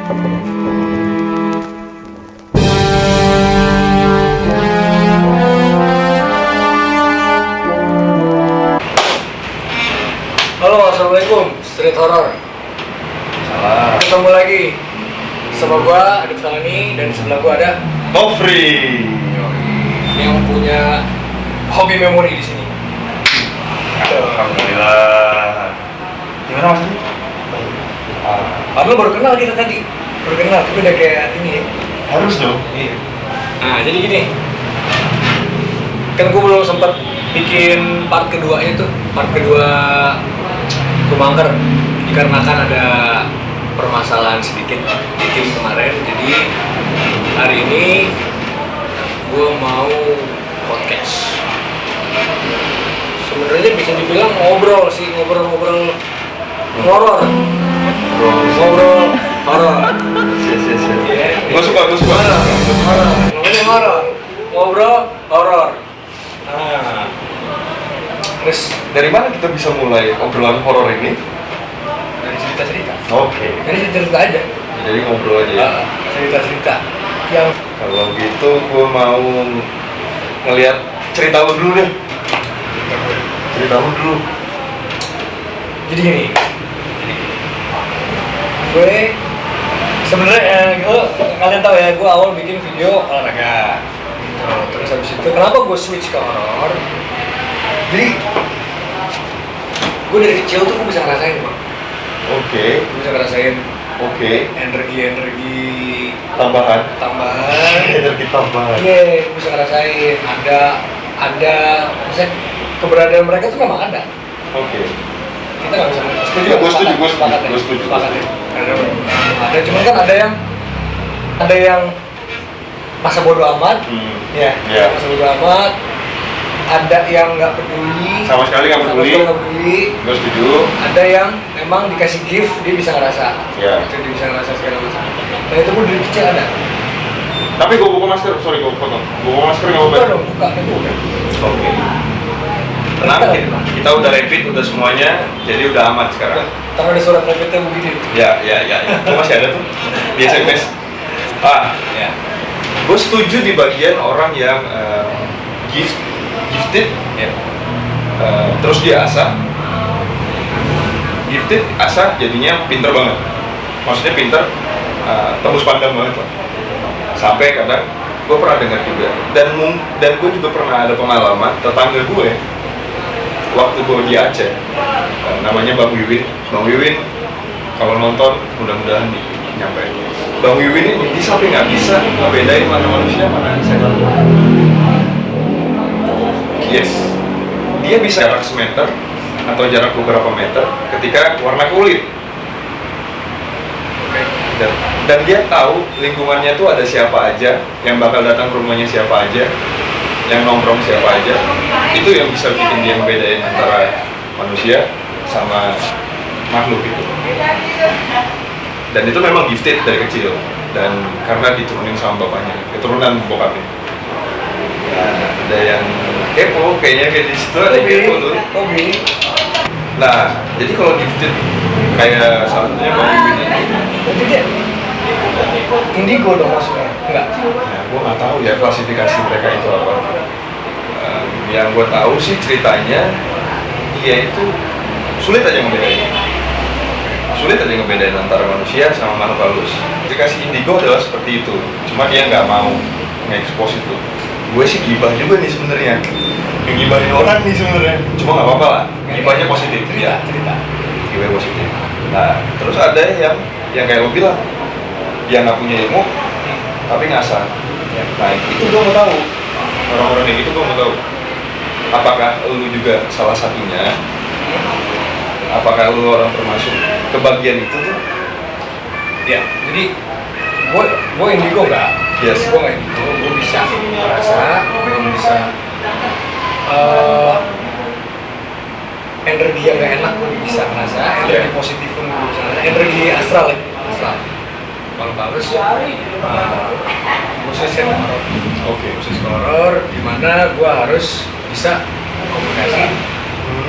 Halo, assalamualaikum, street horror. Salah. Ketemu lagi sama gua Adit Falani dan di sebelah gua ada Nofri. yang punya hobi memori di sini. Alhamdulillah. Gimana maksudnya? Padahal baru kenal kita tadi, tapi udah kayak ini ya. Harus dong. Iya. Nah, jadi gini. Kan gua belum sempat bikin part keduanya tuh, part kedua Kumangker, dikarenakan ada permasalahan sedikit di tim kemarin. Jadi hari ini gue mau podcast. Sebenarnya bisa dibilang ngobrol sih, ngobrol horor. Ngobrol horor. Yes. Gue suka. Horor. Namanya horor. Ngobrol horor. Nah, terus Dari mana kita bisa mulai obrolan horor ini? dari cerita-cerita. Oke. Dari cerita aja. Jadi ngobrol aja ya. Cerita-cerita yang Kalau gitu gue mau ngelihat cerita lu dulu deh. Cerita lu dulu. jadi gini. Gue sebenarnya kalian tahu ya, gue awal bikin video olahraga. Gitu. Terus habis itu kenapa gue switch ke horor? Jadi gue dari kecil tuh gue bisa ngerasain, Bang. Oke. Gue bisa ngerasain energi Tambahan. Energi tambahan. Iya, gue bisa ngerasain ada maksudnya keberadaan mereka tuh memang ada. Oke. Kita nggak bisa setuju. Gue setuju. Sepakat ya. Ada, cuman kan ada yang masa bodo amat, ya. Iya. Masa bodo amat. Ada yang nggak peduli. Sama sekali nggak peduli. Gue setuju. Ada yang memang dikasih gift dia bisa ngerasa. Iya. Dia bisa ngerasa segala macam. Nah itu pun dari kecil ada. Tapi gue buka masker, sorry gue potong. Gue buka masker nggak Buka apa-apa. dong, buka itu udah. Oke. Tenang, kita udah rapid, udah semuanya, jadi udah aman sekarang. Taruh ada surat rapidnya begini. Ya. Itu masih ada tuh di SMS. Ya. Gue setuju di bagian orang yang gifted, Ya. terus dia asah. Gifted, asah, jadinya pinter banget. Maksudnya pinter, tembus pandang banget lah. Sampai kadang gue pernah dengar juga, dan gue juga pernah ada pengalaman tetangga gue waktu gue di Aceh, namanya Bang Wiwin. Bang Wiwin kalau nonton mudah-mudahan nyampe. Bang Wiwin ini dia sampai nggak bisa ngebedain mana manusia mana setan. Yes, dia bisa jarak semeter atau jarak beberapa meter ketika warna kulit. Dan dia tahu lingkungannya tuh ada siapa aja, yang bakal datang ke rumahnya siapa aja, yang nongkrong siapa aja. Itu yang bisa bikin dia membedain antara manusia sama makhluk itu. Dan itu memang gifted dari kecil, dan karena diturunin sama bapaknya, keturunan bokapnya. Nah, ada yang kepo, kayaknya kayak di situ ada yang kepo tuh. Nah, jadi kalau gifted kayak salah satunya Bang Wiwin ini, Berarti dia indigo dong maksudnya? Enggak. ya, gue nggak tahu ya klasifikasi mereka itu apa. Yang gue tahu sih ceritanya dia itu sulit aja ngebedain antara manusia sama makhluk halus. Klasifikasi indigo adalah seperti itu, cuma dia nggak mau nge-expose itu. Gue sih gibah juga nih sebenarnya, ngegibahin orang nih sebenarnya. Cuma nggak apa-apa lah, gibahnya positif. Cerita. Gibahnya positif. Nah, terus ada yang kayak lo bilang, dia nggak punya ilmu, tapi ngasah. Nah, itu gue mau tahu. Orang-orang yang itu gue mau tahu. Apakah lu juga salah satunya? Apakah lu orang termasuk kebagian itu tuh? Ya, jadi gue indigo nggak? Yes. Gue nggak indigo, gue bisa merasa, gue bisa energi yang nggak enak gue bisa merasa, energi positif pun gue bisa merasa, energi astral ya, astral. Kalau bagus, khusus ya horor. Oke. Khusus horor, di mana gue harus bisa komunikasi,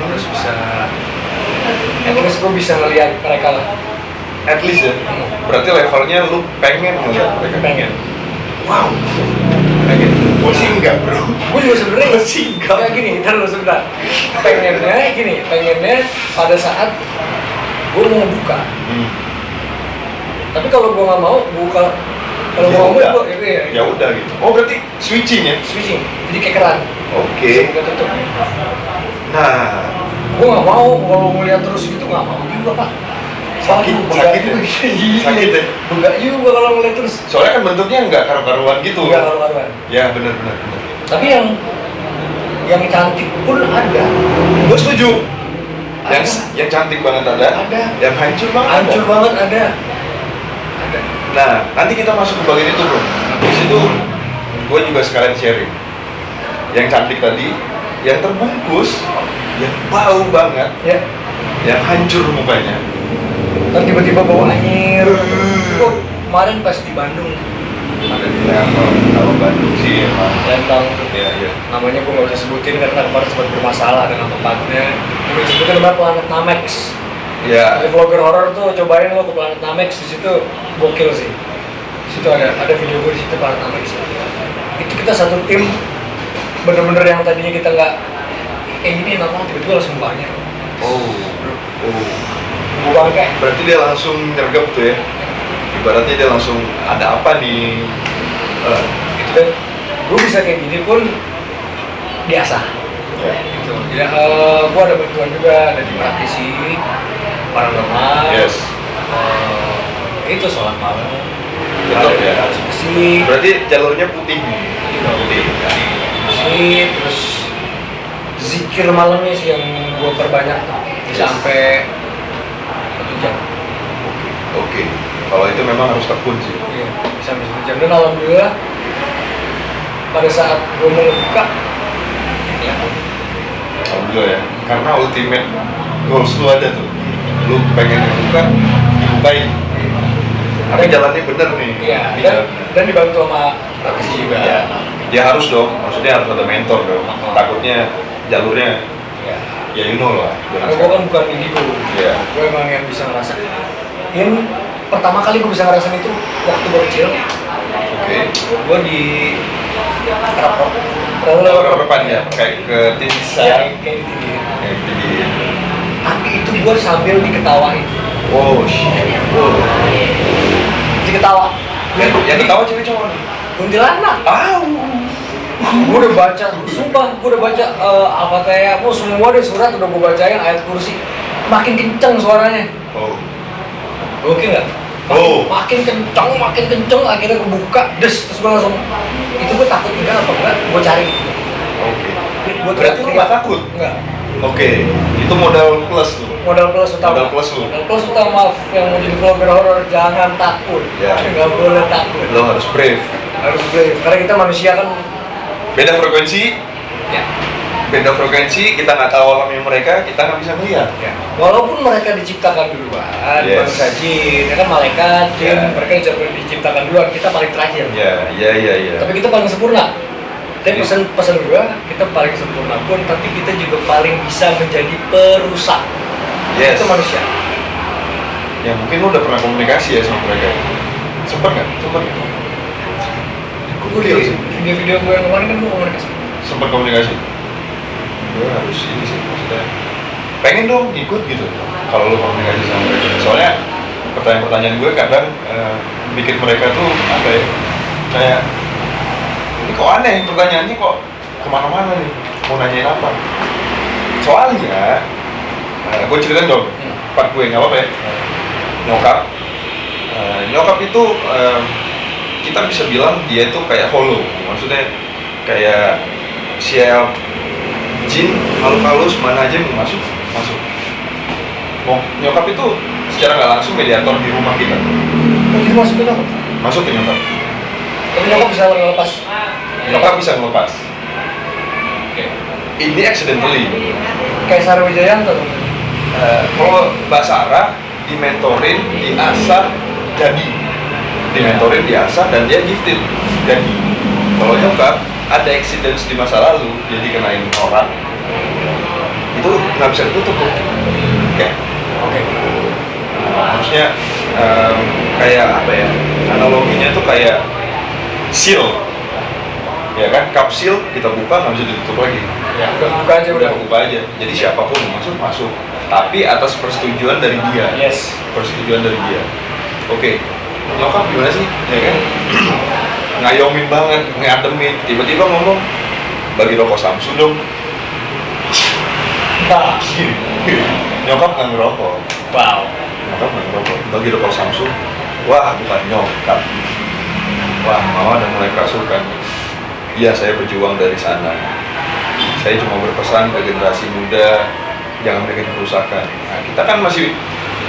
harus bisa, at least gue bisa ngelihat mereka lah. at least ya. Berarti levelnya lu pengen ngeliat mereka. Pengen. Wow. Pengen. Gue sih enggak bro. Gue juga sebenarnya Gue sih enggak. kayak gini, ntar lu sebentar. Pengennya pada saat gue mau buka. Tapi kalau gue nggak mau buka, kalau gue mau gue ya udah gitu. Oh berarti switching ya? switching, jadi kayak keran. Oke. Buka tutup. Nah, Gue nggak mau kalau ngeliat terus gitu, nggak mau juga pak. sakit ya? Sakit ya? Enggak juga kalau ngeliat terus. Soalnya kan bentuknya nggak karu-karuan gitu. Enggak karu-karuan. Ya benar. Tapi yang cantik pun ada. Gue setuju. Ada. Yang cantik banget ada. Ada. Yang hancur banget. Hancur banget ada. Ada. Nah, nanti kita masuk ke bagian itu bro. Di situ gue juga sekalian sharing. Yang cantik tadi, yang terbungkus, yang bau banget, Ya. yang hancur mukanya. Ntar tiba-tiba bawa air. Gue kemarin pas di Bandung, Ada di Lembang, kalau Bandung sih emang. Lembang tuh. Iya. Namanya gue nggak bisa sebutin karena kemarin sempat bermasalah dengan tempatnya. Gue sebutin namanya Planet Namex. Ya. Ada vlogger horror tuh, cobain lo ke Planet Namex, di situ gokil sih. Di situ ada video gue di situ Planet Namex. Itu kita satu tim, bener-bener yang tadinya kita nggak kayak gini, nama tiba-tiba langsung banyak. Oh. Buang kayak Berarti dia langsung nyergap tuh ya. Ibaratnya dia langsung ada apa nih? gitu kan. Gue bisa kayak gini pun biasa. Ya. Gitu. Ya, gue ada bantuan juga dari praktisi paranormal. Yes. Itu sholat malam. Betul ya. Harus bersih. Berarti jalurnya putih nih. Putih. Bersih, terus zikir malamnya sih yang gue perbanyak bisa Yes. sampai 1 jam. Oke. Kalau itu memang harus tekun sih. Iya, bisa sampai 1 jam. Dan alhamdulillah pada saat gue mau ngebuka, ya, Alhamdulillah ya. Karena ultimate goals lu ada tuh. Lu pengen ngebuka, dibukain. Tapi jalannya bener nih. iya, Ini dan, jalannya. dan dibantu sama praktisi juga. Ya. Ya harus dong. Maksudnya harus ada mentor dong. Takutnya jalurnya Ya. ya you know lah. Karena gue kan bukan indigo, Iya. gue emang yang bisa ngerasain. Pertama kali gue bisa ngerasain itu waktu gue kecil. Oke. Gue di Rapor. Kalau depan ya, kayak ke Tinsa, Kayak di tinggi. kayak di. Tapi itu gue sambil diketawain. Wow, shit. Wow. Diketawa. Yang ketawa cewek cowok nih. Kuntilanak. Gue udah baca, sumpah gue udah baca Al-Fatihah, semua deh surat udah gue bacain, ayat kursi. Makin kenceng suaranya. Oh. Oke nggak? Makin kenceng, akhirnya gue buka, terus gue langsung, itu gue takut enggak apa enggak, gue cari. Oke. Gua Berarti lu nggak takut? Enggak. Oke. Itu modal plus tuh. Modal plus utama. Modal plus lu. Modal plus utama yang mau jadi vlogger horror, jangan takut. Ya. Nggak boleh takut. Lo harus brave. Harus brave, karena kita manusia kan. Beda frekuensi. Ya. Beda frekuensi. Kita nggak tahu alamnya mereka. Kita nggak bisa melihat. Ya. Walaupun mereka diciptakan duluan, Yes. manusia jin, ya kan malaikat, jin, Ya. mereka diciptakan duluan, kita paling terakhir. Iya. Tapi kita paling sempurna. Tapi Iya. pesan gua, kita paling sempurna pun, tapi kita juga paling bisa menjadi perusak. Yes. Itu manusia. Ya mungkin lu udah pernah komunikasi ya sama mereka. Sempet nggak? Gue Gokil di sih. video-video gue yang kemarin kan gue komunikasi. Sempet komunikasi. Gue harus ini sih maksudnya. Pengen dong ikut gitu. Kalau lu komunikasi sama mereka. Soalnya pertanyaan-pertanyaan gue kadang bikin mereka tuh apa ya? Kayak ini kok aneh pertanyaannya kok kemana-mana nih. Mau nanyain apa? Soalnya gue ceritain dong. Part gue nggak apa-apa ya. Nyokap itu kita bisa bilang dia itu kayak hollow, maksudnya kayak sial jin halus-halus mana aja mau masuk. Nyokap itu secara nggak langsung mediator di rumah kita. Jadi masukin apa? Masuk ke nyokap. Tapi nyokap bisa ngelepas. Nyokap bisa ngelepas. Ini accidentally. Kayak Sarah Wijayanto dong. Kalau Mbak Sarah dimentorin, diasah, jadi dimentorin, diasah, dan dia gifted jadi. Kalau nyokap ada accident di masa lalu, jadi kenain orang itu nggak bisa ditutup. Oke. Oke. Harusnya kayak apa ya, analoginya tuh kayak seal, ya kan, cup seal kita buka nggak bisa ditutup lagi. Ya, udah buka aja Udah buka aja, jadi siapapun yang masuk, tapi atas persetujuan dari dia. Yes. Persetujuan dari dia. Oke, nyokap gimana sih, ya kan? Ngayomin banget, ngademin, tiba-tiba ngomong, bagi rokok Samsu dong. Nah, Nyokap nggak ngerokok. wow. Nyokap nggak ngerokok, bagi rokok Samsu. Wah, bukan nyokap. Wah, mama udah mulai kerasukan. Iya, saya berjuang dari sana. Saya cuma berpesan ke generasi muda, jangan bikin kerusakan. Nah, kita kan masih,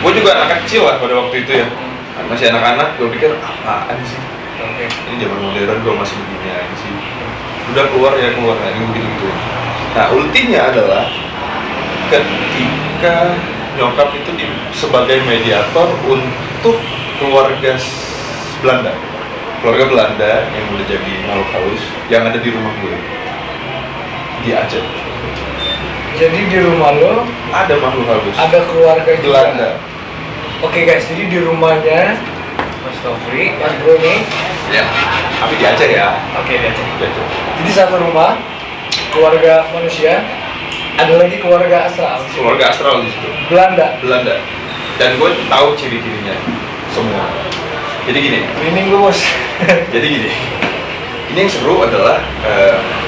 gue juga anak kecil lah pada waktu itu ya. Masih anak-anak, gue pikir apaan sih? Oke. Ini zaman modern gue masih begini aja sih. Udah keluar ya keluar, nah, gitu-gitu. Nah, ultinya adalah ketika nyokap itu sebagai mediator untuk keluarga Belanda. Keluarga Belanda yang udah jadi makhluk halus yang ada di rumah gue di Aceh. Jadi di rumah lo Ada makhluk halus. ada keluarga juga. Belanda. Oke guys, jadi di rumahnya Mas Tofri, Mas Bro nih. Ya. Tapi di Aceh ya. Oke, lihat. Di Aceh. Jadi satu rumah keluarga manusia, ada lagi keluarga astral. Keluarga astral di situ. Belanda. Belanda. Dan gue tahu ciri-cirinya semua. Jadi gini. Ini gue bos. Jadi gini. Ini yang seru adalah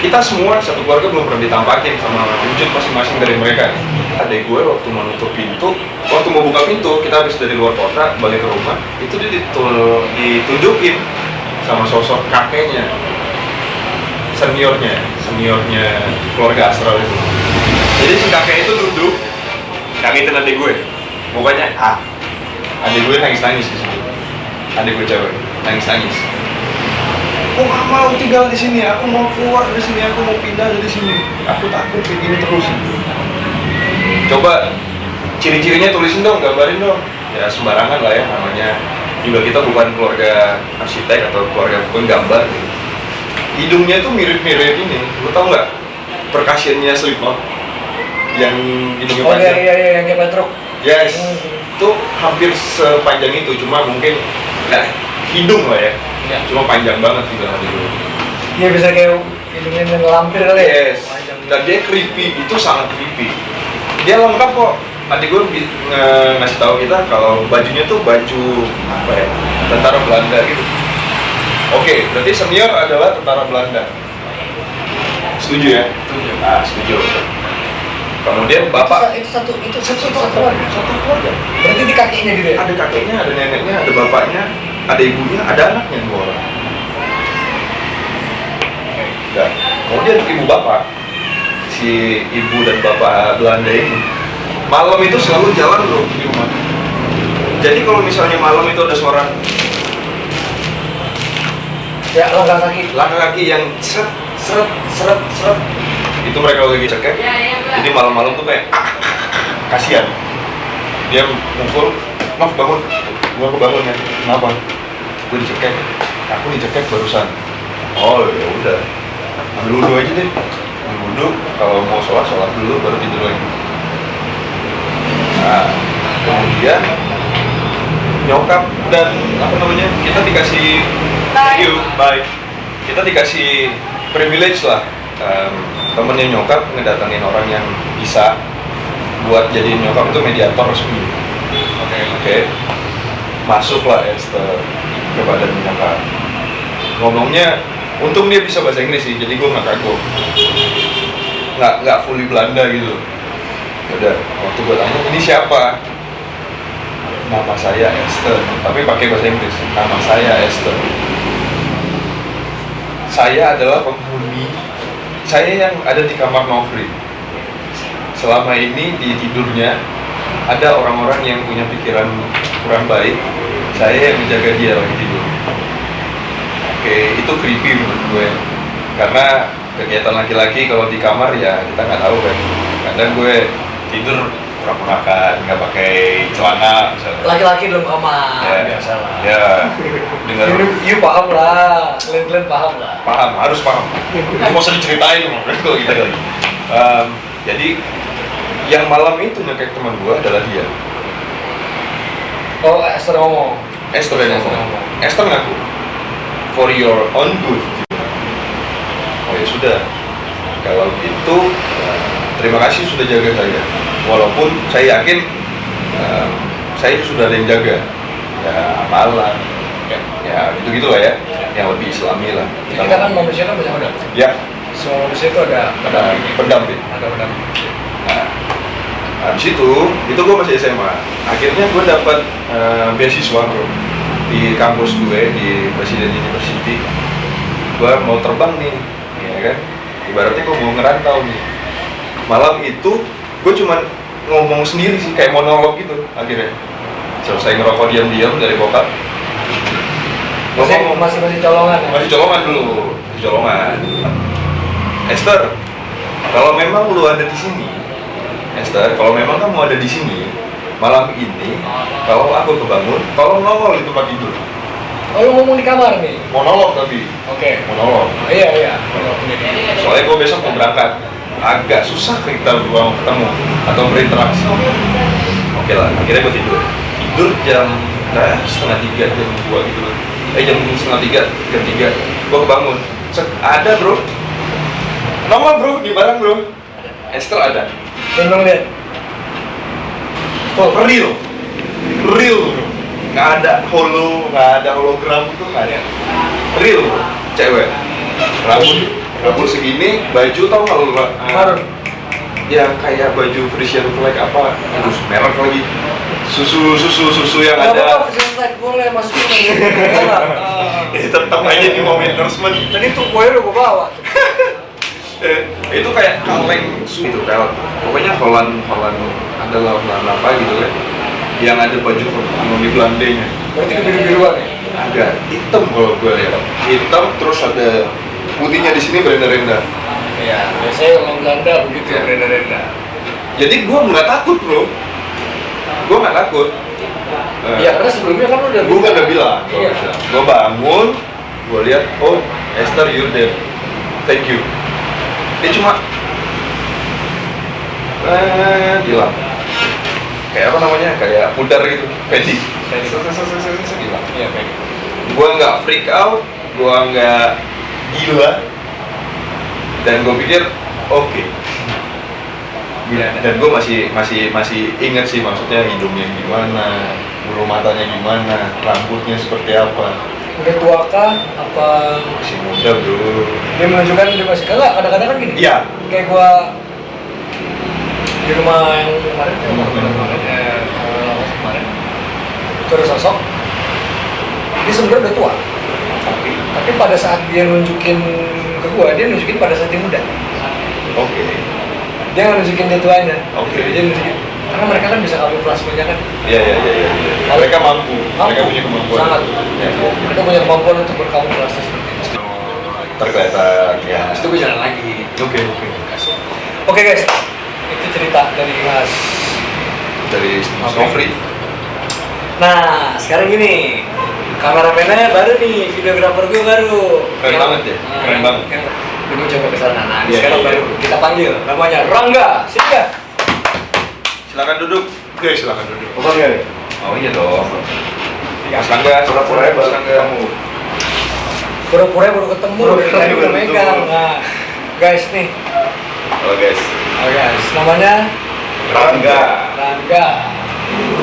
kita semua satu keluarga belum pernah ditampakin sama wujud masing-masing dari mereka. Adek gue waktu mau nutup pintu, waktu mau buka pintu, kita habis dari luar kota balik ke rumah, itu dia ditunjukin sama sosok kakeknya, seniornya keluarga astral itu. Jadi si kakek itu duduk, kagetin adek gue, mukanya adek gue nangis di situ, adek gue cewek nangis. Aku nggak mau tinggal di sini, aku mau keluar dari sini, aku mau pindah dari sini. Aku takut kayak gini terus. Coba ciri-cirinya tulisin dong, gambarin dong. Ya sembarangan lah ya namanya. Juga kita bukan keluarga arsitek atau keluarga penggambar. Hidungnya itu mirip-mirip ini. Lo tau nggak? Percussionnya Slipknot yang hidungnya Oh panjang. iya, yang kayak Petruk. Yes, itu hampir sepanjang itu, cuma mungkin hidung lah ya. Ya. Cuma panjang banget gitu dulu. Iya bisa kayak hidungnya yang lampir kali ya. Yes. Dan dia creepy, itu sangat creepy. Dia lengkap kok. Adik gue ngasih tahu kita kalau bajunya tuh baju apa ya? Tentara Belanda gitu. Oke, berarti senior adalah tentara Belanda. Setuju ya? Setuju. Ah, setuju. Kemudian bapak itu satu keluarga. satu keluarga. Berarti di kakinya gitu ya? Ada kakeknya, ada neneknya, ada bapaknya, ada ibunya, ada anaknya 2 orang. Dan kemudian ibu bapak, si ibu dan bapak Belanda ini, malam itu selalu jalan loh di rumah. Jadi kalau misalnya malam itu ada suara Ya, langkah kaki yang seret, itu mereka lagi cekek. Jadi malam-malam tuh kayak kasihan. Dia mukul, maaf bangun, gua kebangun ya. Kenapa? Gue dicekek, aku dicekek barusan. Oh ya udah, ambil wudhu aja deh. Ambil wudhu, kalau mau sholat dulu baru tidur lagi. Nah, kemudian nyokap dan apa namanya, kita dikasih bye. Kita dikasih privilege lah. Temennya nyokap ngedatengin orang yang bisa buat jadiin nyokap itu mediator resmi. Oke. Masuklah Esther ke badan nyokap. Ngomongnya, untung dia bisa bahasa Inggris sih, jadi gue nggak kagum. Nggak fully Belanda gitu. Yaudah, waktu gue tanya, ini siapa? Nama saya Esther, tapi pakai bahasa Inggris. Nama saya Esther. Saya adalah penghuni. Saya yang ada di kamar Nofri. Selama ini di tidurnya ada orang-orang yang punya pikiran kurang baik. Saya yang menjaga dia lagi tidur. Oke, itu creepy menurut gue. Karena kegiatan laki-laki kalau di kamar ya kita nggak tahu kan. Kadang gue tidur pura-purakan, nggak pakai celana misalnya. Laki-laki dalam kamar. Ya, biasa lah. Ya, dengar. You paham lah, kalian paham lah. Paham, harus paham. Ini mau sering ceritain kalau kita kali. Jadi yang malam itu nyekek teman gue adalah dia. Oh, Esther ngomong. Esther yang ngomong. Esther ngaku for your own good. Oh ya sudah, kalau gitu terima kasih sudah jaga saya. Walaupun saya yakin saya sudah ada yang jaga. Ya amalan, ya gitu-gitu lah ya, yang lebih islami lah. Kita kan manusia kan banyak ada. Ya. Semua manusia itu ada pendamping. Ada pendamping. Nah, habis itu gue masih SMA. Akhirnya gue dapat beasiswa bro di kampus gue di Presiden University. Gue mau terbang nih, ya kan? Ibaratnya gue mau ngerantau nih. Malam itu gue cuman ngomong sendiri sih, kayak monolog gitu. Akhirnya selesai ngerokok diam-diam dari bokap. Masih colongan ya? Masih colongan dulu, masih colongan. Esther, kalau memang lu ada di sini, Esther, kalau memang kamu ada di sini malam ini, kalau aku kebangun, tolong nongol di tempat tidur. Oh, lu ngomong di kamar nih? Monolog tapi. Oke. Monolog. Oh, iya. Soalnya gue besok mau berangkat, agak susah kita mau ketemu atau berinteraksi. Oke lah, akhirnya gue tidur jam 2:30, jam 2 gitu loh. Jam 2:30, jam 3 gue kebangun. Ada bro, nongol bro, di barang bro. Esther ada. Tolong lihat. Oh, real bro. Nggak ada hologram itu nggak ada. Real bro, cewek. Rambut segini, baju tau nggak lu? Marun. Ya kayak baju Frisian flag apa? Aduh, merek lagi. Susu yang ada. Boleh masukin. Tetap aja di momen endorsement. Tadi tuh kue udah gue bawa. Itu kayak kaleng itu pel. Pokoknya Holland adalah Holland apa gitu kan. Yang ada baju ekonomi Belandanya. Berarti kebiru-biruan ya? Agak hitam kalau gue lihat. Hitam terus ada putihnya di sini berenda-renda. Iya, biasanya orang Belanda begitu ya, berenda-renda. Jadi gue nggak takut bro. Gue nggak takut. Iya, karena sebelumnya kan udah gue udah bilang. Iya. Gue bangun, gue lihat, oh Esther you're there, thank you. Dia cuma bilang kayak apa namanya, kayak pudar gitu, Fendi. Bilang. Iya, Fendi. Gue nggak freak out, gue nggak gila, dan gue pikir oke. Dan gue masih ingat sih, maksudnya hidungnya gimana, bulu matanya gimana, rambutnya seperti apa. Udah tua kah? Apa Masih muda bro. dia menunjukkan dia masih kagak? Kadang-kadang kan gini. Iya. Kayak gua di rumah yang kemarin itu ada sosok. Dia sebenarnya udah tua. Tapi pada saat dia nunjukin ke gua, dia nunjukin pada saat dia muda. Oke. Dia nggak nunjukin dia tuanya. Oke. Dia nunjukin. Karena mereka kan bisa kamuflase banyak kan. Iya. Mereka mampu. Mereka punya kemampuan. Sangat. Ya. Mereka punya kemampuan untuk berkamuflase seperti itu. Terkelihatan. Ya. Habis itu gue jalan lagi. Oke. Oke guys, itu cerita dari Mas. Dari Mas Nofri. Nah, sekarang gini, kameramennya baru nih, videografer gue baru. Keren banget ya? Keren banget. Gue coba ke sana. Nah, Iya, sekarang iya. baru kita panggil, namanya Rangga. Sini ya. Silakan duduk. Oke, silakan duduk. Bukan ya? Oh iya dong. Mas Rangga, pura-pura ya, Mas Rangga. Pura-pura baru ketemu, dari udah megang. Nah, guys nih. Halo guys. Oh guys, namanya Rangga. Rangga.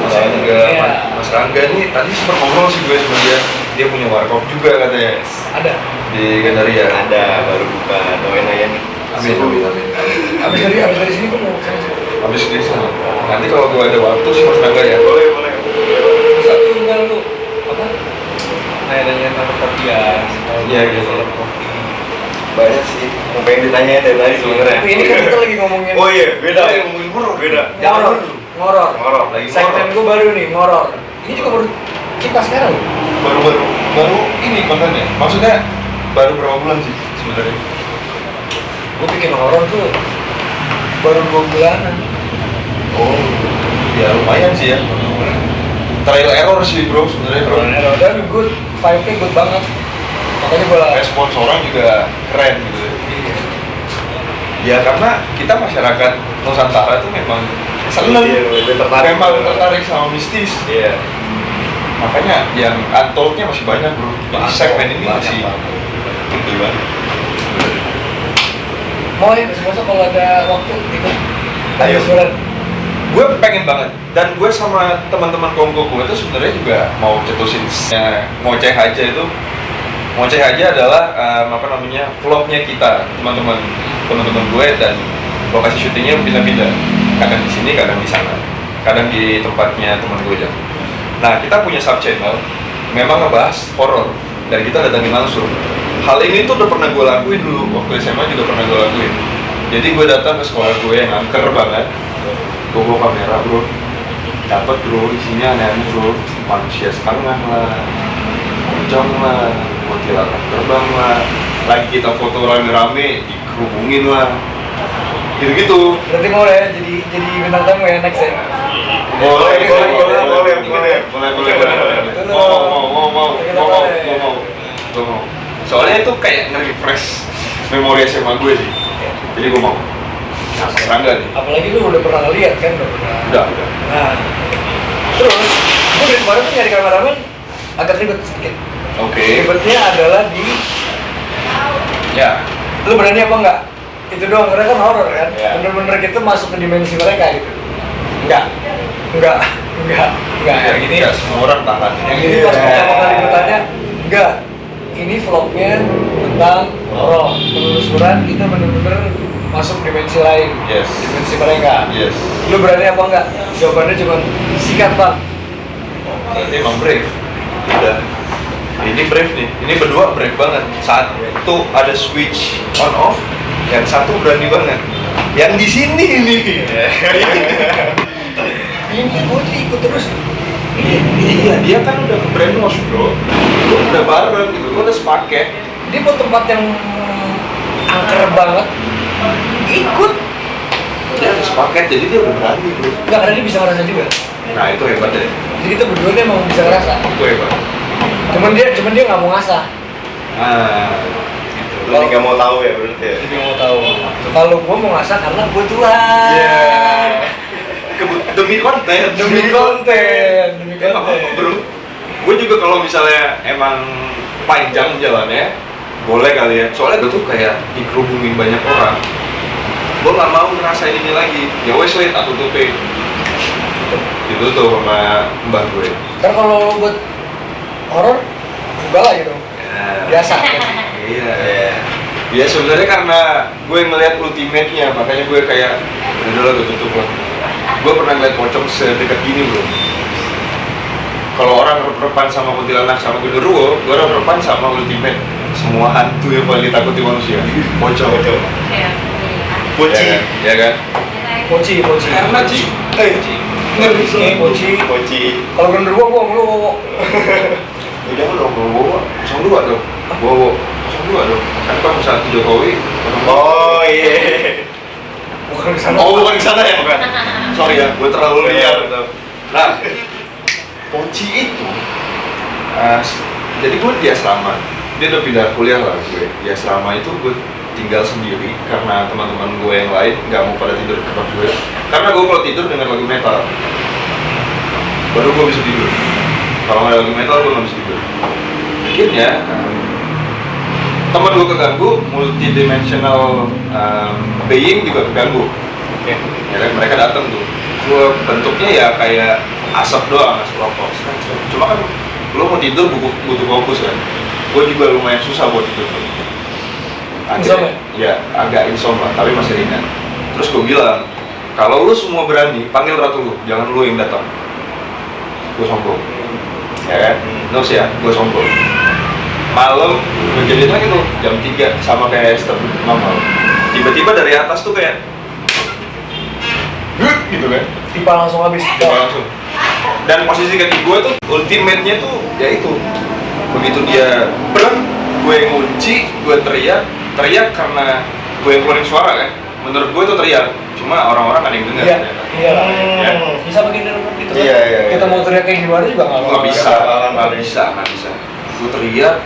Mas Rangga. Iya. Mas Rangga nih tadi sempat ngobrol sih gue sama dia. Dia punya warkop juga katanya. Ada. Di Gandaria. Ada, baru buka, doain aja nih. Amin. Abis dari sini gue mau kesana. Habis di sana. Nanti kalau gue ada waktu sih Mas Rangga ya. Boleh. Satu tinggal lu apa? Nanya nama kopian. Iya, gitu. Banyak sih, mau pengen ditanya dari tadi sebenarnya. Tapi ini kan kita lagi ngomongin. Oh iya, beda. Kita ngomongin horor. Beda. Ngoror. Lagi Segmen gue baru nih, ngoror. Ini juga baru kita sekarang. Baru ini makanya. Maksudnya baru berapa bulan sih sebenarnya? Gue bikin horor tuh baru 2 bulanan. Oh, ya lumayan sih ya. Trial error sih bro sebenarnya bro. Dan good, vibe-nya good banget. Makanya gue Respons orang juga keren gitu. Ya karena kita masyarakat Nusantara tuh memang seneng, Iya, lebih tertarik. memang tertarik sama mistis. Iya. Makanya yang untold-nya masih banyak bro. Jadi segmen ini masih gede banget. Mau ya besok kalau ada waktu ikut Ayo. surat. Gue pengen banget, dan gue sama teman-teman kongko gue itu sebenarnya juga mau cetusin ngoceh aja itu. Ngoceh aja adalah vlognya kita, teman-teman gue, dan lokasi syutingnya pindah-pindah, kadang di sini, kadang di sana, kadang di tempatnya teman gue aja. Nah, kita punya sub channel memang ngebahas horor dan kita datangin langsung. Hal ini tuh udah pernah gue lakuin dulu, waktu SMA juga pernah gue lakuin. Jadi gue datang ke sekolah gue yang angker banget, gue bawa kamera bro, dapat bro, isinya aneh-aneh bro, manusia setengah lah, pocong lah, kuntilanak terbang lah, lagi kita foto rame-rame dikerubungin lah, gitu-gitu. Berarti mau ya jadi bintang tamu ya next ya. Boleh. Mau. Soalnya itu kayak nge-refresh memori SMA gue sih. Jadi gue mau. Nah, serangga nih. Apalagi lu udah pernah lihat kan, udah pernah. Udah. Nah, terus gue dari kemarin tuh nyari kameramen agak ribet sedikit. Oke. Ribetnya adalah di, Ya. lu berani apa enggak? Itu doang, karena kan horor kan. Ya. Bener-bener kita masuk ke dimensi mereka gitu. Enggak. Yang ini Enggak semua orang tahan. Yang ini pas pertama kali gue tanya, enggak. Ini vlognya tentang horor, penelusuran, kita bener-bener masuk dimensi lain. Yes. Dimensi mereka. Yes. Lu berani apa enggak? Jawabannya cuma sikat bang. Berarti emang brave. Udah. Ini brave nih. Ini berdua brave banget. Saat itu ada switch on off, yang satu berani banget. Yang di sini nih. Ini gue ikut terus. Iya, dia kan udah ke brainwash bro. Lu udah bareng gitu, lu udah sepaket. Dia mau tempat yang angker banget, ikut. Dia udah sepaket, jadi dia udah berani bro. Enggak, karena dia bisa ngerasa juga. Nah itu hebat deh. Jadi kita berdua dia emang bisa ngerasa. Itu hebat. Cuman dia nggak mau ngasah. Nah, gitu. Lu nggak mau tahu ya berarti ya? Jadi mau tahu. Kalau gua mau ngasah karena kebetulan. Iya. Demi konten. Demi konten. Ya nggak apa-apa bro. Gue juga kalau misalnya emang panjang jalannya, boleh kali ya. Soalnya gue tuh kayak dikerubungin banyak orang. Gue nggak mau ngerasain ini lagi. Ya wes wes, tak tutupin. Ditutup sama mbak gue. Karena kalau lo buat horor, enggak lah gitu. Ya. Biasa. Iya. Ya sebenarnya karena gue ngeliat ultimate-nya, makanya gue kayak udah gue tutup lah. Gue pernah ngeliat pocong sedekat gini bro. Kalau orang rep-repan sama kuntilanak sama genderuwo, gue rep-repan sama ultimate. Semua hantu yang paling ditakuti manusia. Pocong. Poci. Ya kan? Poci. Karena Ci. Ngeri sih. Poci. Kalau genderuwo gua ngeluwo. Jangan dong, bawa 02 dong. Bawa 02 dong. Kan Pak satu Jokowi. Oh iya. Bukan ke sana. Oh, bukan ke sana ya, bukan. Sorry ya, gue terlalu liar. Nah, Poci itu, jadi gue di asrama. Dia udah pindah kuliah lah gue. Di asrama itu gue tinggal sendiri karena teman-teman gue yang lain nggak mau pada tidur di tempat gue. Karena gue kalau tidur dengar lagu metal, baru gue bisa tidur. Kalau nggak ada lagu metal gue nggak bisa tidur. Akhirnya teman gue keganggu, multidimensional being juga keganggu. Ya kan mereka datang tuh. Gue bentuknya ya kayak asap doang, asap rokok. Cuma kan lo mau tidur butuh fokus kan. Gue juga lumayan susah buat tidur. Akhirnya, ya agak insomnia, tapi masih ringan. Terus gue bilang, kalau lu semua berani, panggil ratu lu, jangan lu yang datang. Gue sombong. Ya kan? No sih ya, gue sombong. Malam, kejadian lagi tuh, jam 3, sama kayak step normal. Tiba-tiba dari atas tuh kayak gitu kan? Tipa langsung habis. Tiba langsung. Dan posisi kaki gue tuh, ultimate-nya tuh, ya itu. Begitu dia breng, gue ngunci, gue teriak karena gue yang keluarin suara kan. Menurut gue itu teriak, cuma orang-orang ada yang dengar. Iya lah. Ya. Bisa begini gitu kan? Iya. Kita mau teriak kayak gimana juga Nggak bisa. Gue teriak,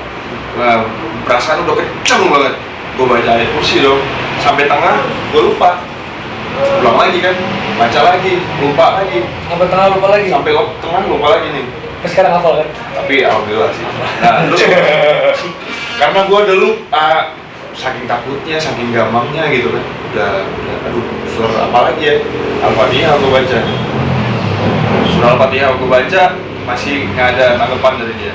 perasaan udah kenceng banget. Gue bacain kursi dong, sampai tengah gue lupa. Ulang lagi kan, baca lagi, lupa lagi. Sampai tengah lupa lagi. Sampai tengah lupa lagi nih. Sekarang hafal kan? Tapi alhamdulillah sih. Nah terus karena gue dulu saking takutnya, saking gampangnya gitu kan, udah aduh surah apa lagi ya, Al-Fatihah aku baca, surah Al-Fatihah aku baca masih nggak ada tanggapan dari dia.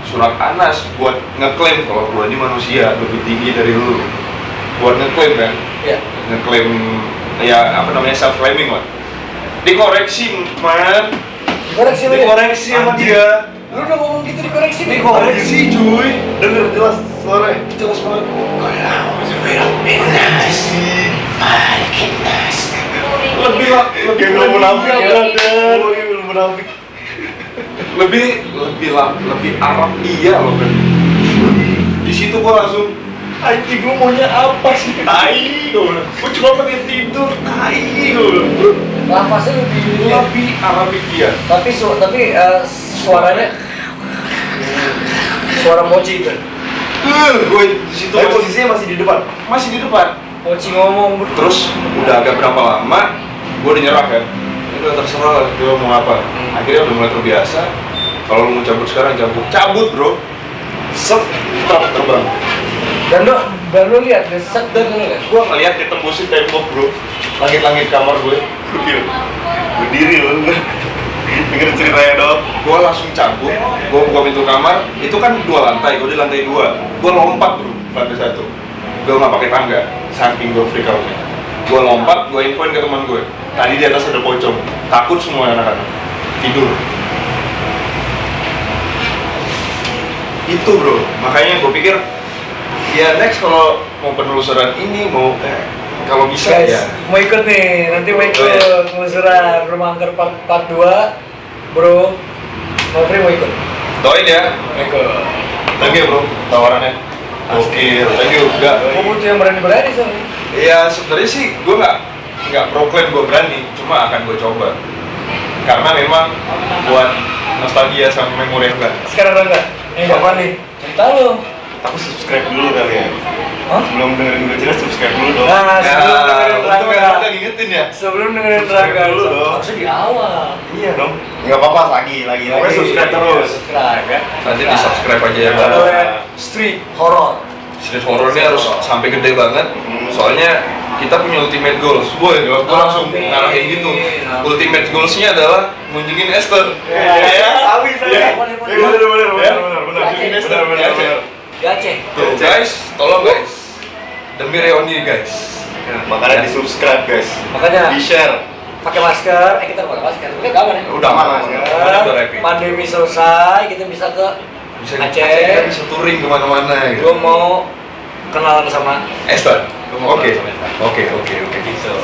Surat Anas buat ngeklaim kalau gue ini manusia lebih tinggi dari lu, buat ngeklaim kan, Iya. ngeklaim ya apa namanya self claiming lah, dikoreksi man. Dikoreksi sama dia. Lu udah ngomong gitu dikoreksi nih. Dikoreksi cuy. Denger jelas suaranya. Jelas banget. Lebih Belum munafik ya, brother. Belum munafik. lebih Arab dia loh kan. Di situ gua langsung anjing gua maunya apa sih? Tai gua. Gua cuma pengen tidur, tai gua. Lafaznya Lebih Arabik dia. tapi suaranya suara mochi itu. Gue di situ Tapi posisinya masih di depan. masih di depan. Mochi ngomong Terus udah agak berapa lama gue udah nyerah kan, udah terserah lah gue mau apa. Akhirnya udah mulai terbiasa, kalau lu mau cabut sekarang cabut bro, set terbang. dan lo lihat deh set dan lo lihat Gue ngeliat ditembusin tembok bro, langit-langit kamar gue. Berdiri lu. Denger ceritanya dong. Gue langsung cabut, gue buka pintu kamar, itu kan 2 lantai, gue di lantai 2. Gue lompat bro, lantai 1. Gue nggak pakai tangga, saking gue freak out-nya. Gue lompat, gue infoin ke teman gue. Tadi di atas ada pocong, takut semua anak-anak. Tidur. Itu bro, makanya gue pikir ya next kalau mau penelusuran ini mau kalau bisa guys ya. mau ikut nih nanti mau ikut penelusuran rumah angker part 2 bro Nofri mau ikut Doain ya. Thank you bro, tawarannya. Oke, thank you. gue butuh yang berani soalnya. Ya sebenarnya sih gue nggak proklaim gue berani, cuma akan gue coba. Karena memang buat nostalgia sama memori enggak. Sekarang enggak apa nih cerita lo. Aku subscribe dulu kali ya. Hah? Sebelum dengerin gue jelas subscribe dulu dong. Nah, sebelum dengerin Untung Rangga. Rangga ngingetin ya. Sebelum dengerin Subscribe Rangga dulu dong. harusnya di awal. Iya dong. Enggak apa-apa lagi. Pokoknya subscribe terus. Subscribe ya. Nanti di subscribe aja ya. Kalau street horror. Street horror ini harus sampai gede banget. Soalnya kita punya ultimate goals. Boy, gue langsung Amin. ngarahin gitu. Amin. Ultimate goalsnya adalah ngunjungin Esther. Sawi. Iya. Bener. Ngunjungin Esther, bener. Di Aceh. Tuh guys, tolong guys. Demi reuni guys. Makanya di subscribe guys. Makanya Di share. pakai masker. Kita pakai masker. Kita aman ya. Udah aman mas. Udah rapid. Pandemi selesai, kita bisa ke Bisa Aceh. kita bisa touring kemana-mana gitu. Gue mau kenalan sama Esther. Gua mau Oke. kenalan sama Esther. Oke. gitu.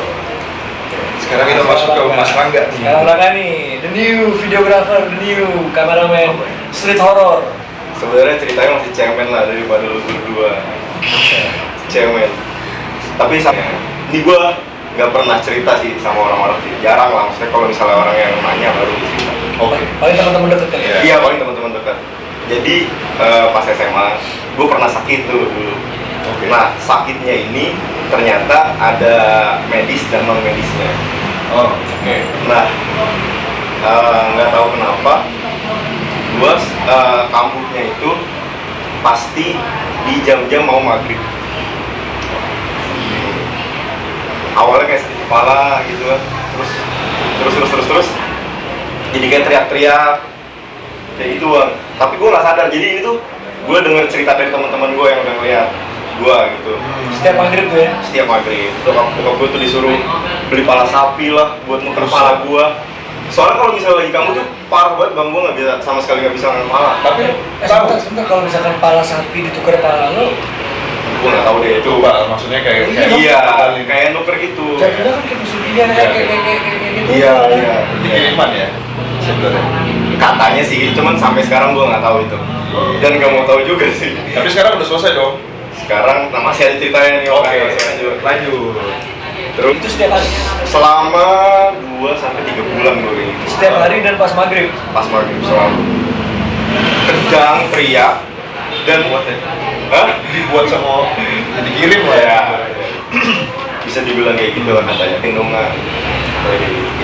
Sekarang kita masuk ke Mas Rangga. Sekarang Rangga nih, the new videographer, the new cameraman, street horror. Sebenarnya ceritanya masih cemen lah daripada lu berdua. Cemen. Tapi ini gua nggak pernah cerita sih sama orang-orang sih. Jarang lah. Maksudnya kalau misalnya orang yang nanya baru cerita. Oke. Paling teman-teman deket kan ya. Iya paling teman-teman dekat. Jadi pas SMA, gue pernah sakit tuh dulu. Oke. Nah sakitnya ini ternyata ada medis dan non medisnya. Oh, oke. Nah nggak tahu kenapa, gue kambuhnya itu pasti di jam-jam mau maghrib. Awalnya kayak sakit kepala gitu kan, terus jadi kayak teriak-teriak kayak gitu bang. Tapi gue nggak sadar, jadi ini tuh gue denger cerita dari teman-teman gue yang udah ngeliat gue gitu. Setiap maghrib tuh ya. Setiap maghrib, bokap gue tuh disuruh beli pala sapi lah buat nuker pala gue. Soalnya kalau misalnya lagi kamu tuh parah banget bang, gue nggak bisa sama sekali nggak bisa ngambil pala. Tapi Sebentar kalau misalkan pala sapi ditukar pala lo, Gue nggak tahu deh itu. coba maksudnya kayak Iya, kayak nuker gitu. jadinya kan kayak pesugihan ya, kayak gitu. Iya. Ini kiriman ya sebenarnya. Katanya sih, cuman sampai sekarang gue nggak tahu itu. Dan nggak mau tahu juga sih. Tapi sekarang udah selesai dong. Sekarang masih ada ceritanya nih. Oke, lanjut. lanjut. Terus Itu setiap hari. selama 2-3 bulan gue kayak gitu. Setiap hari dan pas maghrib. Pas maghrib selalu kejang, teriak, dan Buat ya. hah? Dibuat sama dikirim lah Ya, bisa dibilang kayak gitu lah katanya. Tindungan.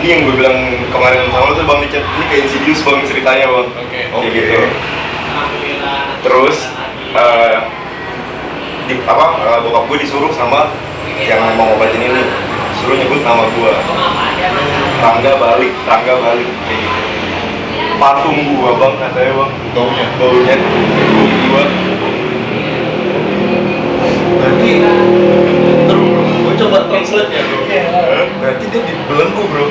Ini yang gue bilang kemarin sama lo tuh bang di chat, ini kayak Insidious bang ceritanya bang. Kayak gitu. Terus bokap gue disuruh sama yang mau ngobatin ini, suruh nyebut nama gue. Rangga balik kayak gitu. Parfum gua bang katanya bang, baunya gua. Berarti terus gue coba translate ya bro. Berarti dia dibelenggu bro,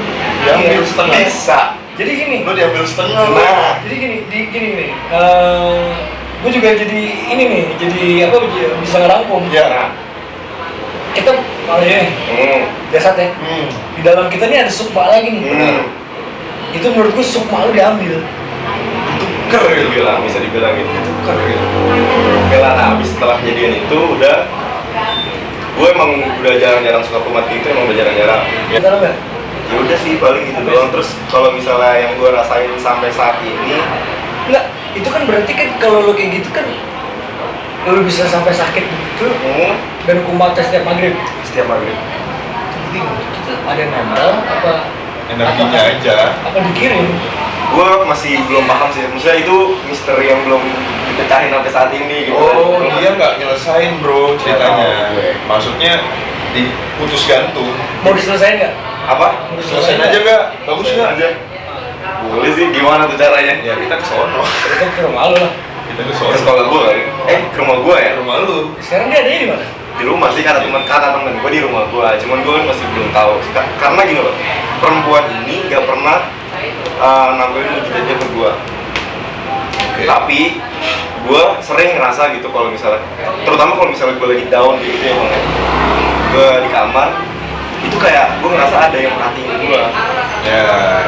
diambil setengah. Bisa. Jadi gini, Lo diambil setengah bro. Nah, jadi gini. Gue juga jadi ini nih, jadi apa bisa ngerangkum. Ya. Kita jasad ya. Di dalam kita nih ada sukma lagi nih. Itu menurut gue sukma lu diambil. Tuker gitu bilang, bisa dibilang gitu. Tuker gitu. Oke lah, nah habis setelah kejadian itu udah, gue emang udah jarang-jarang suka kumat gitu, emang udah jarang-jarang. Kita tahu nggak? Ya udah sih paling gitu doang. Terus kalau misalnya yang gue rasain sampai saat ini, Enggak, itu kan berarti kan kalau lu kayak gitu kan lu bisa sampai sakit gitu dan kumatnya setiap maghrib. setiap maghrib. Bingung, itu ada nempel apa? Energinya apa- aja. Apa dikirim? Gue masih belum paham sih, maksudnya itu misteri yang belum dipecahin sampai saat ini gitu. Oh, dia nggak nyelesain bro ceritanya. Oke. Maksudnya diputus gantung. Mau diselesain nggak? Apa? Selesain aja nggak? Bagus nggak? aja. Boleh sih, gimana tuh caranya? Ya kita ke sono. Itu ke rumah lu lah. Kita ke Ke sono. sekolah gue kali. Ke rumah gue ya? Rumah lu. Sekarang dia adanya di mana? Di rumah sih, kata temen gue di rumah gue, cuman gue masih belum tahu. Karena gini loh, perempuan ini gak pernah nampilin wujudnya ke gue. Oke. Tapi gue sering ngerasa gitu kalau misalnya, terutama kalau misalnya gue lagi down gitu ya bang, gue di kamar itu kayak gue ngerasa ada yang merhatiin gue. Ya.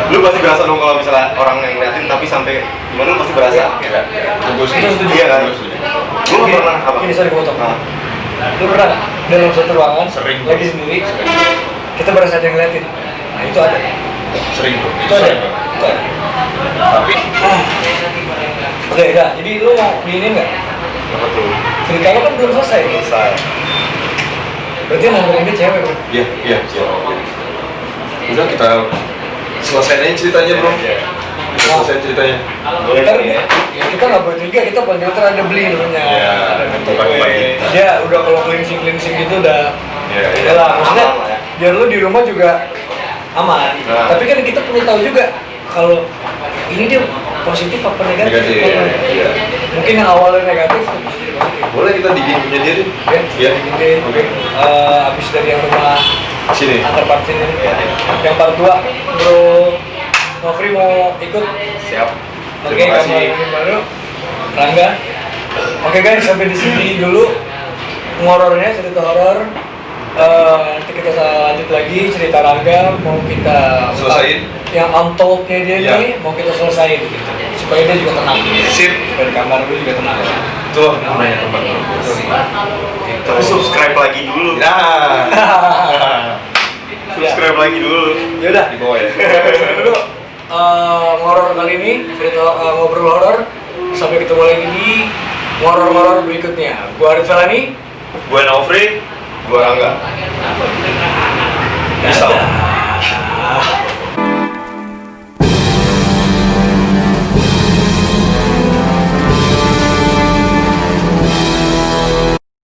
Lu pasti berasa dong kalau misalnya orang yang ngeliatin, tapi sampai gimana lu pasti berasa. Ya. Gue setuju. Iya kan? Gue setuju. Gue gak pernah apa? Ini sorry gue potong. Nah, Lu pernah nggak dalam satu ruangan Sering. lagi sendiri kita berasa ada yang ngeliatin? Nah itu ada. Sering bro. Itu ada. Sering banget. Itu ada. Tapi Oke, enggak. Jadi lu mau diinin nggak? apa tuh? Cerita lu kan belum selesai. Selesai. Berarti yang nangkepin dia cewek bro. iya. Udah kita selesaiin aja ceritanya bro. Iya. Kita selesaiin ceritanya. Boleh Ntar kali ya? ya kita nggak bertiga, kita panggil ada beli namanya. Iya, Ada bentuk tempat-tempat gue. gitu. Dia udah kalau cleansing gitu udah. Iya. Ya lah, maksudnya Aman lah ya. biar lu di rumah juga aman. Nah. Tapi kan kita perlu tahu juga kalau ini dia positif apa negatif. Negatif. Iya. Mungkin yang awalnya negatif tapi jadi positif. Boleh kita bikin punya dia deh. Ya, Iya. Gede. Oke. Abis dari yang rumah Sini. antar part sini. Iya. Yang part 2 bro Nofri mau ikut. Siap. Oke, Terima kasih. kamar baru Rangga. Oke guys, sampai di sini dulu ngorornya, cerita horor. Nanti kita lanjut lagi cerita Rangga, mau kita Selesain. yang untold-nya dia Iya. nih mau kita selesain gitu. Supaya dia juga tenang. Sip. Supaya di kamar lu juga tenang. Tuh, namanya teman. Tapi subscribe lagi dulu. Nah. Subscribe lagi dulu. Ya udah. Di bawah ya. Dulu ngoror kali ini, cerita ngobrol horor. Sampai ketemu lagi di ngoror-ngoror berikutnya. Gua Arif Felani. Gue Nofri, gue Rangga. Bisa.